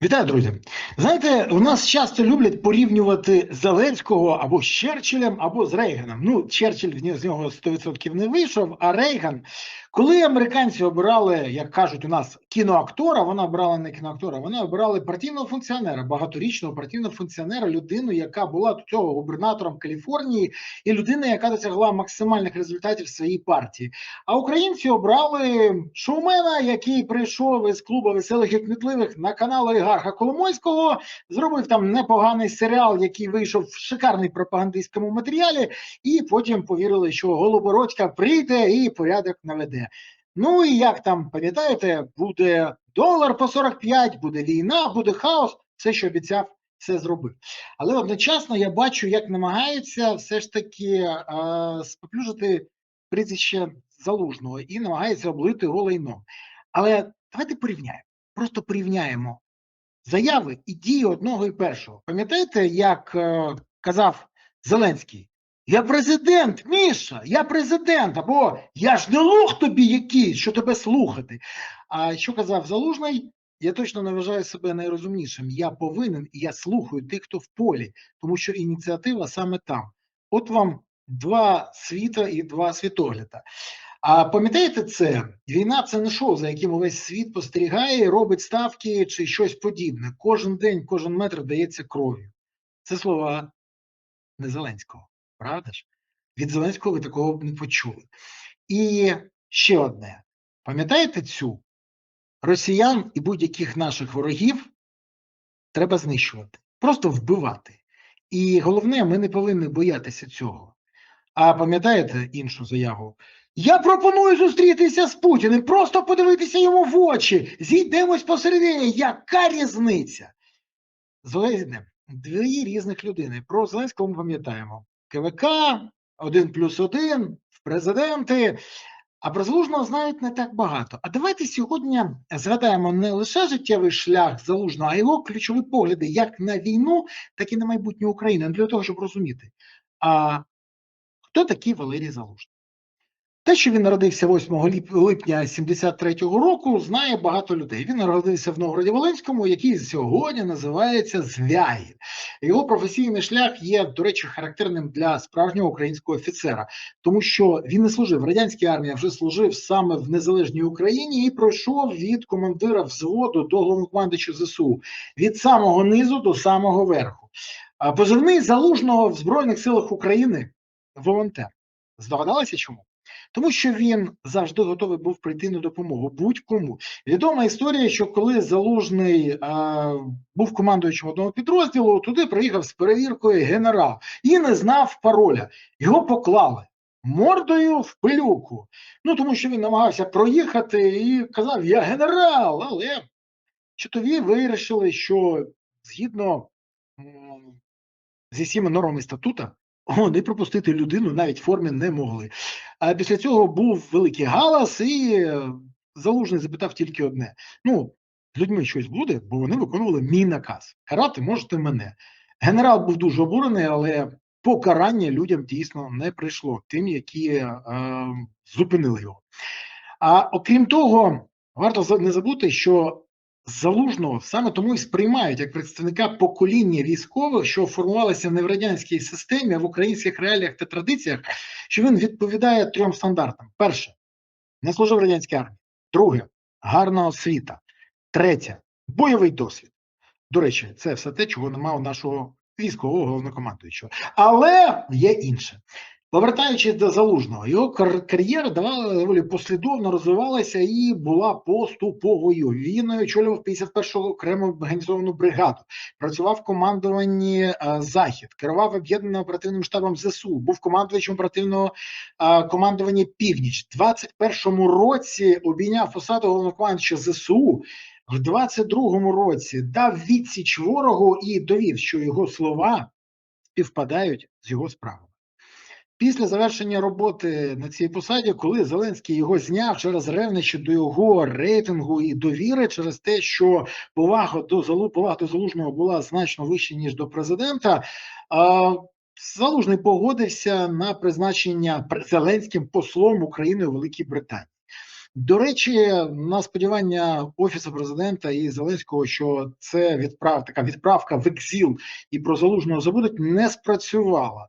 Вітаю, друзі! Знаєте, у нас часто люблять порівнювати Зеленського або з Черчиллем, або з Рейганом. Ну, Черчилль з нього 100% не вийшов, а Рейган, коли американці обирали, як кажуть у нас, кіноактора, вона обрала не кіноактора, вона обирали партійного функціонера, багаторічного партійного функціонера, людину, яка була до цього губернатором Каліфорнії, і людина, яка досягла максимальних результатів в своїй партії. А українці обрали шоумена, який прийшов із клубу веселих і кмітливих на канал олігарха Коломойського, зробив там непоганий серіал, який вийшов в шикарній пропагандистському матеріалі, і потім повірили, що Голобородька прийде і порядок наведе. Ну і як там, пам'ятаєте, буде долар по 45, буде війна, буде хаос, все, що обіцяв, все зробив. Але одночасно я бачу, як намагаються все ж таки споплюжити прізвище Залужного і намагається облити голейном. Але давайте порівняємо. Просто порівняємо заяви і дії одного і першого. Пам'ятаєте, як казав Зеленський? Я президент, Міша, я президент, або я ж не лох тобі якийсь, що тебе слухати. А що казав Залужний? Я точно не вважаю себе найрозумнішим. Я повинен і я слухаю тих, хто в полі, тому що ініціатива саме там. От вам два світа і два світогляда. А пам'ятаєте це? Війна – це не шоу, за яким увесь світ спостерігає, робить ставки чи щось подібне. Кожен день, кожен метр дається кров'ю. Це слова не Зеленського, правда ж? Від Зеленського ви такого б не почули. І ще одне. Пам'ятаєте цю? Росіян і будь-яких наших ворогів треба знищувати, просто вбивати. І головне, ми не повинні боятися цього. А пам'ятаєте іншу заяву? Я пропоную зустрітися з Путіним, просто подивитися йому в очі, зійдемось посередині, яка різниця? Зеленський, дві різних людини. Про Зеленського ми пам'ятаємо. КВК, 1+1, в президенти, а про Залужного знають не так багато. А давайте сьогодні згадаємо не лише життєвий шлях Залужного, а його ключові погляди як на війну, так і на майбутнє України, для того, щоб розуміти. А хто такий Валерій Залужний? Те, що він народився 8 липня 73-го року, знає багато людей. Він народився в Новгороді-Волинському, який сьогодні називається Звягіль. Його професійний шлях є, до речі, характерним для справжнього українського офіцера, тому що він не служив в радянській армії, а вже служив саме в незалежній Україні і пройшов від командира взводу до головнокомандуючого ЗСУ, від самого низу до самого верху. Позивний Залужного в Збройних силах України – волонтер. Здогадалися чому? Тому що він завжди готовий був прийти на допомогу будь-кому. Відома історія, що коли Залужний був командуючим одного підрозділу, туди приїхав з перевіркою генерал і не знав пароля. Його поклали мордою в пилюку. Ну, тому що він намагався проїхати і казав, я генерал, але чотові вирішили, що згідно зі всіма нормами статута, не пропустити людину навіть в формі не могли. А після цього був великий галас, і Залужний запитав тільки одне. Ну, з людьми щось буде, бо вони виконували мій наказ. Карати можете мене. Генерал був дуже обурений, але покарання людям дійсно не прийшло, тим, які зупинили його. А окрім того, варто не забути, що Залужного саме тому і сприймають як представника покоління військових, що формувалися не в радянській системі, а в українських реаліях та традиціях, що він відповідає трьом стандартам. Перше – не служив в радянській армії. Друге – гарна освіта. Третє – бойовий досвід. До речі, це все те, чого немає у нашого військового головнокомандуючого. Але є інше. Повертаючись до Залужного, його кар'єра доволі послідовно розвивалася і була поступовою. Він очолював 51-го окрему механізовану бригаду, працював в командуванні «Захід», керував об'єднаним оперативним штабом ЗСУ, був командувачем оперативного командування «Північ». В 21-му році обійняв посаду головнокомандуюча ЗСУ, в 22-му році дав відсіч ворогу і довів, що його слова співпадають з його справами. Після завершення роботи на цій посаді, коли Зеленський його зняв через ревнощі до його рейтингу і довіри, через те, що повага до Залужного була значно вища, ніж до президента, Залужний погодився на призначення Зеленським послом України у Великій Британії. До речі, на сподівання Офісу Президента і Зеленського, що це така відправка в екзил і про Залужного забудуть, не спрацювала.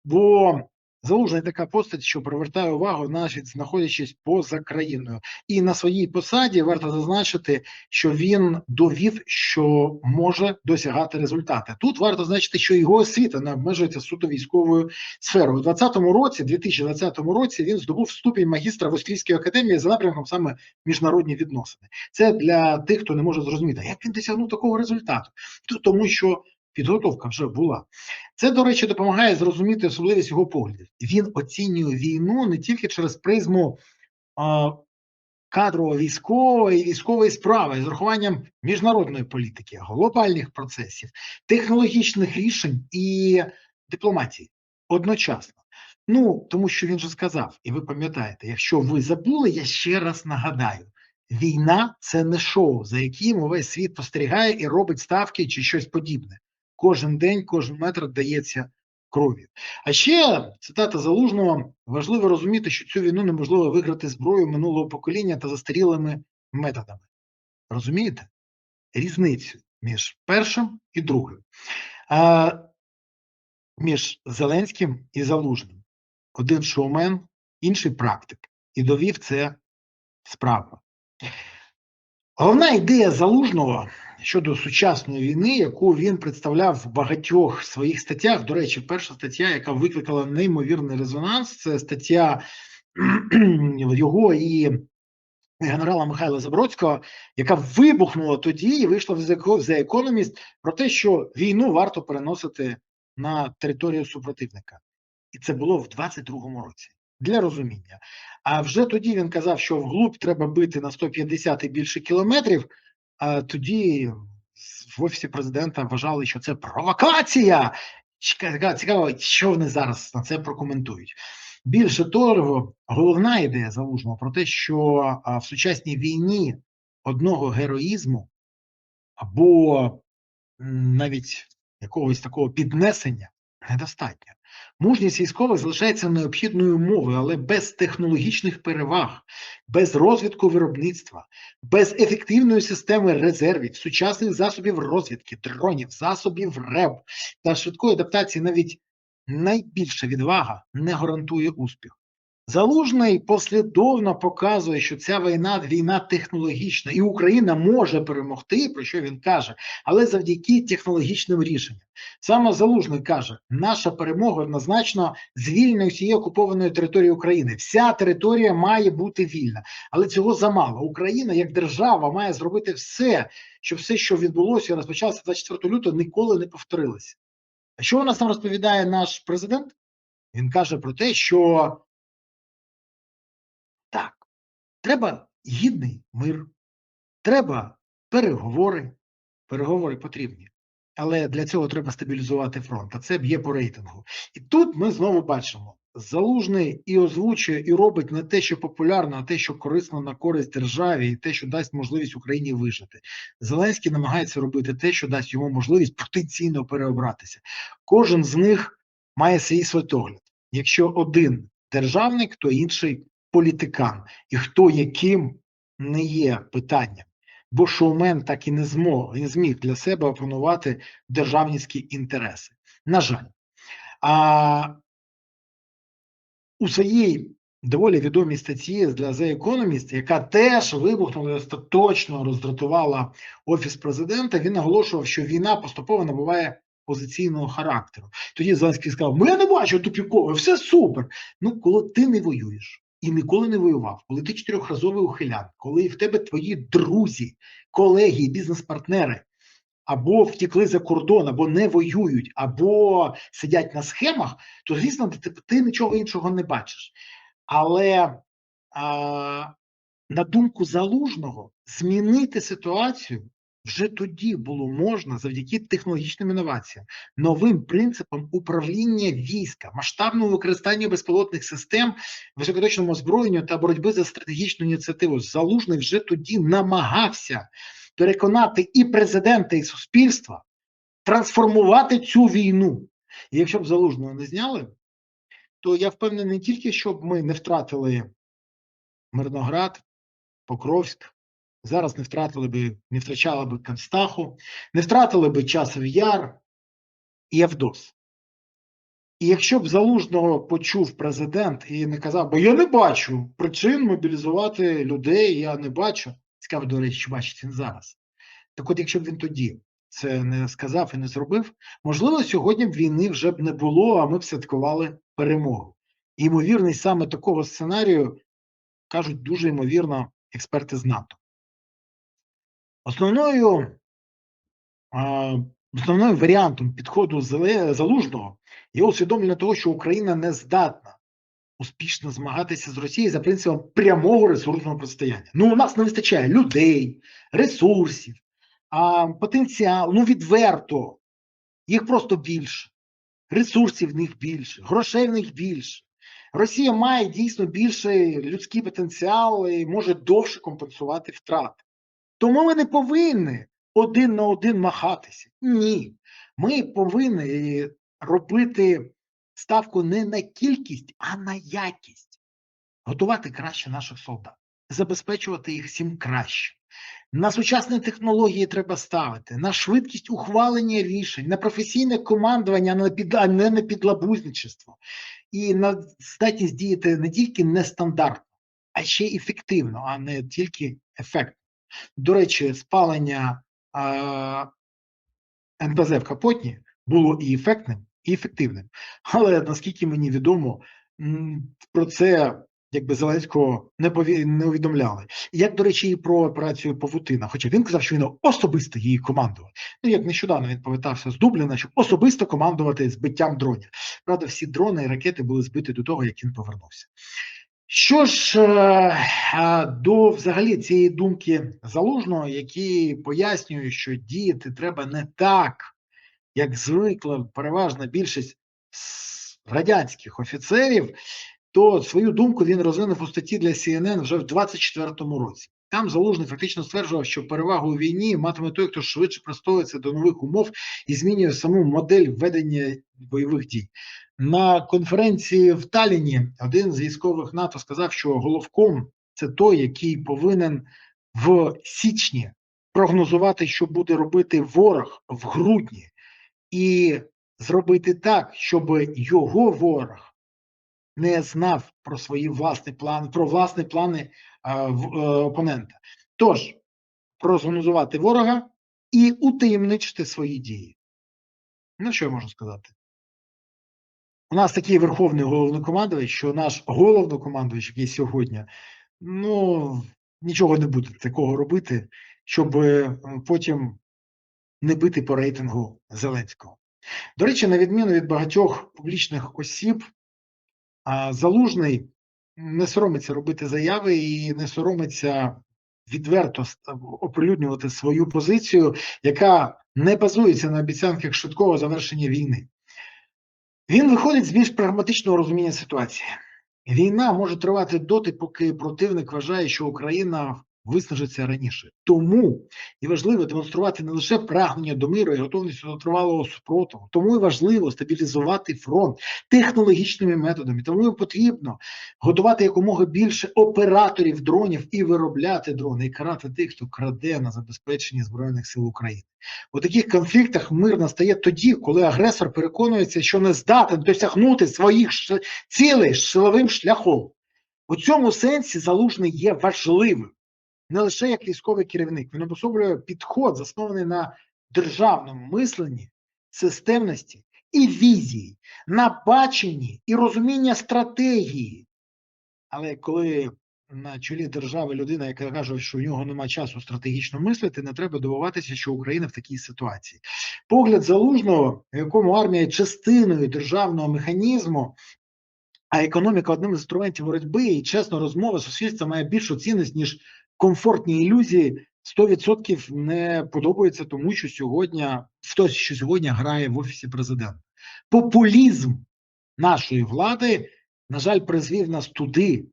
Бо Залужний така постать, що привертає увагу, навіть знаходячись поза країною. І на своїй посаді варто зазначити, що він довів, що може досягати результати. Тут варто зазначити, що його освіта не обмежується суто військовою сферою. У 2020 році він здобув ступінь магістра в Острівській академії за напрямком саме міжнародні відносини. Це для тих, хто не може зрозуміти, як він досягнув такого результату. Тому що підготовка вже була. Це, до речі, допомагає зрозуміти особливість його поглядів. Він оцінює війну не тільки через призму кадрово-військової і військової справи з урахуванням міжнародної політики, глобальних процесів, технологічних рішень і дипломатії одночасно. Ну, тому що він же сказав, і ви пам'ятаєте, якщо ви забули, я ще раз нагадаю, війна – це не шоу, за яким увесь світ спостерігає і робить ставки чи щось подібне. Кожен день, кожен метр дається кров'ю. А ще, цитата Залужного, важливо розуміти, що цю війну неможливо виграти зброєю минулого покоління та застарілими методами. Розумієте? Різницю між першим і другим. Між Зеленським і Залужним. Один шоумен, інший практик. І довів це справа. Головна ідея Залужного щодо сучасної війни, яку він представляв в багатьох своїх статтях, до речі, перша стаття, яка викликала неймовірний резонанс, це стаття його і генерала Михайла Забродського, яка вибухнула тоді і вийшла в The Economist про те, що війну варто переносити на територію супротивника. І це було в 22-му році. Для розуміння. А вже тоді він казав, що вглуб треба бити на 150 і більше кілометрів, а тоді в Офісі Президента вважали, що це провокація. Цікаво, що вони зараз на це прокоментують. Більше того, головна ідея Залужного про те, що в сучасній війні одного героїзму або навіть якогось такого піднесення недостатньо. Мужність військових залишається необхідною умовою, але без технологічних переваг, без розвитку виробництва, без ефективної системи резервів, сучасних засобів розвідки, дронів, засобів РЕБ та швидкої адаптації навіть найбільша відвага не гарантує успіх. Залужний послідовно показує, що ця війна технологічна, і Україна може перемогти, про що він каже, але завдяки технологічним рішенням. Саме Залужний каже, наша перемога однозначно звільнення всієї окупованої території України. Вся територія має бути вільна, але цього замало. Україна, як держава, має зробити все, щоб все, що відбулося і розпочалося 24 лютого, ніколи не повторилося. А що у нас там розповідає наш президент? Він каже про те, що так, треба гідний мир, треба переговори потрібні, але для цього треба стабілізувати фронт, а це б'є по рейтингу. І тут ми знову бачимо, Залужний і озвучує, і робить не те, що популярно, а те, що корисно на користь державі, і те, що дасть можливість Україні вижити. Зеленський намагається робити те, що дасть йому можливість потенційно переобратися. Кожен з них має свій світогляд. Якщо один державник, то інший політикан. І хто яким не є питанням. Бо шоумен так і не зміг для себе опанувати державницькі інтереси. На жаль. У своїй доволі відомій статті для The Economist, яка теж вибухнула і остаточно роздратувала Офіс Президента, він наголошував, що війна поступово набуває позиційного характеру. Тоді Зеленський сказав, я не бачу тупікове, все супер. Ну, коли ти не воюєш і ніколи не воював, коли ти чотирьохразовий ухилян, коли в тебе твої друзі, колеги, бізнес-партнери або втекли за кордон, або не воюють, або сидять на схемах, то, звісно, ти нічого іншого не бачиш. Але, на думку Залужного, змінити ситуацію вже тоді було можна завдяки технологічним інноваціям, новим принципам управління війська, масштабному використанню безпілотних систем, високоточному озброєнню та боротьби за стратегічну ініціативу. Залужний вже тоді намагався переконати і президента, і суспільства трансформувати цю війну. І якщо б Залужного не зняли, то я впевнений не тільки, щоб ми не втратили Мирноград, Покровськ, зараз не втрачали би Канстаху, не втратили би Часів Яр і Авдос. І якщо б Залужного почув президент і не казав, бо я не бачу причин мобілізувати людей, я не бачу, цікаво, до речі, що бачить він зараз. Так от, якщо б він тоді це не сказав і не зробив, можливо, сьогодні б війни вже б не було, а ми б святкували перемогу. І ймовірність саме такого сценарію, кажуть, дуже ймовірно експерти з НАТО. Основною варіантом підходу Залужного є усвідомлення того, що Україна не здатна успішно змагатися з Росією за принципом прямого ресурсного протистояння. Ну, у нас не вистачає людей, ресурсів, потенціалу, відверто, їх просто більше, ресурсів в них більше, грошей в них більше. Росія має дійсно більший людський потенціал і може довше компенсувати втрати. Тому ми не повинні один на один махатися. Ні. Ми повинні робити ставку не на кількість, а на якість. Готувати краще наших солдат, забезпечувати їх всім краще. На сучасні технології треба ставити, на швидкість ухвалення рішень, на професійне командування, а не на підлабузничество. І на здатність діяти не тільки нестандартно, а ще ефективно, а не тільки ефектно. До речі, спалення НПЗ в Капотні було і ефектним, і ефективним. Але, наскільки мені відомо, про це Зеленського не повідомляли. Як, до речі, і про операцію Павутина. Хоча він казав, що він особисто її командував. Як нещодавно він повертався з Дубліна, щоб особисто командувати збиттям дронів. Правда, всі дрони і ракети були збиті до того, як він повернувся. Що ж до взагалі цієї думки Залужного, які пояснюють, що діяти треба не так, як звикла переважна більшість радянських офіцерів, то свою думку він розвинув у статті для CNN вже в 24-му році. Там Залужний фактично стверджував, що перевагу у війні матиме той, хто швидше пристосується до нових умов і змінює саму модель ведення бойових дій. На конференції в Талліні один з військових НАТО сказав, що головком – це той, який повинен в січні прогнозувати, що буде робити ворог в грудні, і зробити так, щоб його ворог не знав про свої власні плани, про власні плани опонента. Тож, прогнозувати ворога і утаємничити свої дії. Ну, що я можу сказати? У нас такий верховний головнокомандувач, що наш головнокомандувач, який сьогодні, нічого не буде такого робити, щоб потім не бити по рейтингу Зеленського. До речі, на відміну від багатьох публічних осіб, Залужний не соромиться робити заяви і не соромиться відверто оприлюднювати свою позицію, яка не базується на обіцянках швидкого завершення війни. Він виходить з більш прагматичного розуміння ситуації. Війна може тривати доти, поки противник вважає, що Україна виснажиться раніше. Тому і важливо демонструвати не лише прагнення до миру і готовність до тривалого супротиву. Тому і важливо стабілізувати фронт технологічними методами. Тому і потрібно готувати якомога більше операторів дронів і виробляти дрони, і карати тих, хто краде на забезпеченні Збройних сил України. У таких конфліктах мир настає тоді, коли агресор переконується, що не здатен досягнути своїх цілей силовим шляхом. У цьому сенсі Залужний є важливим. Не лише як військовий керівник, він обособлює підход, заснований на державному мисленні, системності і візії, на баченні і розуміння стратегії. Але коли на чолі держави людина, яка каже, що в нього немає часу стратегічно мислити, не треба дивуватися, що Україна в такій ситуації. Погляд Залужного, в якому армія є частиною державного механізму, а економіка одним з інструментів боротьби і чесна розмова суспільства має більшу цінність, ніж комфортні ілюзії, 100% не подобається тому, що сьогодні хтось, що сьогодні грає в Офісі Президента. Популізм нашої влади, на жаль, призвів нас туди,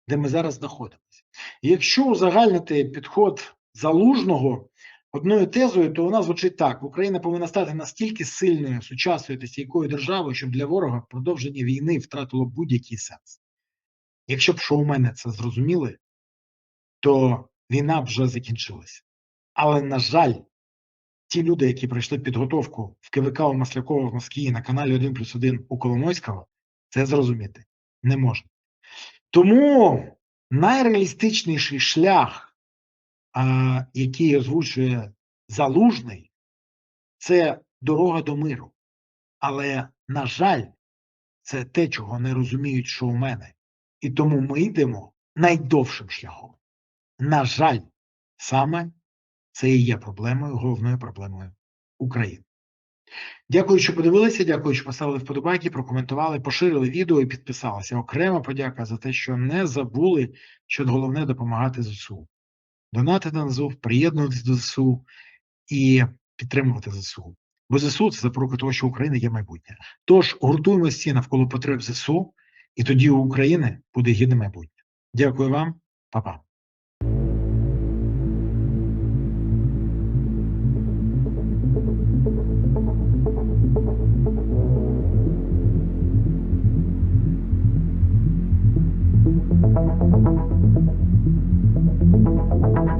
де ми зараз знаходимося. І якщо узагальнити підход Залужного одною тезою, то вона звучить так: Україна повинна стати настільки сильною, сучасною та стійкою державою, щоб для ворога продовження війни втратило будь-який сенс. Якщо б шоумени це зрозуміли, то війна б вже закінчилася. Але, на жаль, ті люди, які пройшли підготовку в КВК у Маслякова в Москві на каналі 1+1 у Коломойського, це зрозуміти не можуть. Тому найреалістичніший шлях, який озвучує Залужний, це дорога до миру. Але, на жаль, це те, чого не розуміють шоумени. І тому ми йдемо найдовшим шляхом. На жаль, саме це і є проблемою, головною проблемою України. Дякую, що подивилися, дякую, що поставили вподобайки, прокоментували, поширили відео і підписалися. Окрема подяка за те, що не забули, що головне допомагати ЗСУ. Донатити на ЗСУ, приєднуватися до ЗСУ і підтримувати ЗСУ. Бо ЗСУ – це запорука того, що Україна є майбутнє. Тож гуртуємося всі навколо потреб ЗСУ, і тоді у України буде гідне майбутнє. Дякую вам, па-па. Thank you.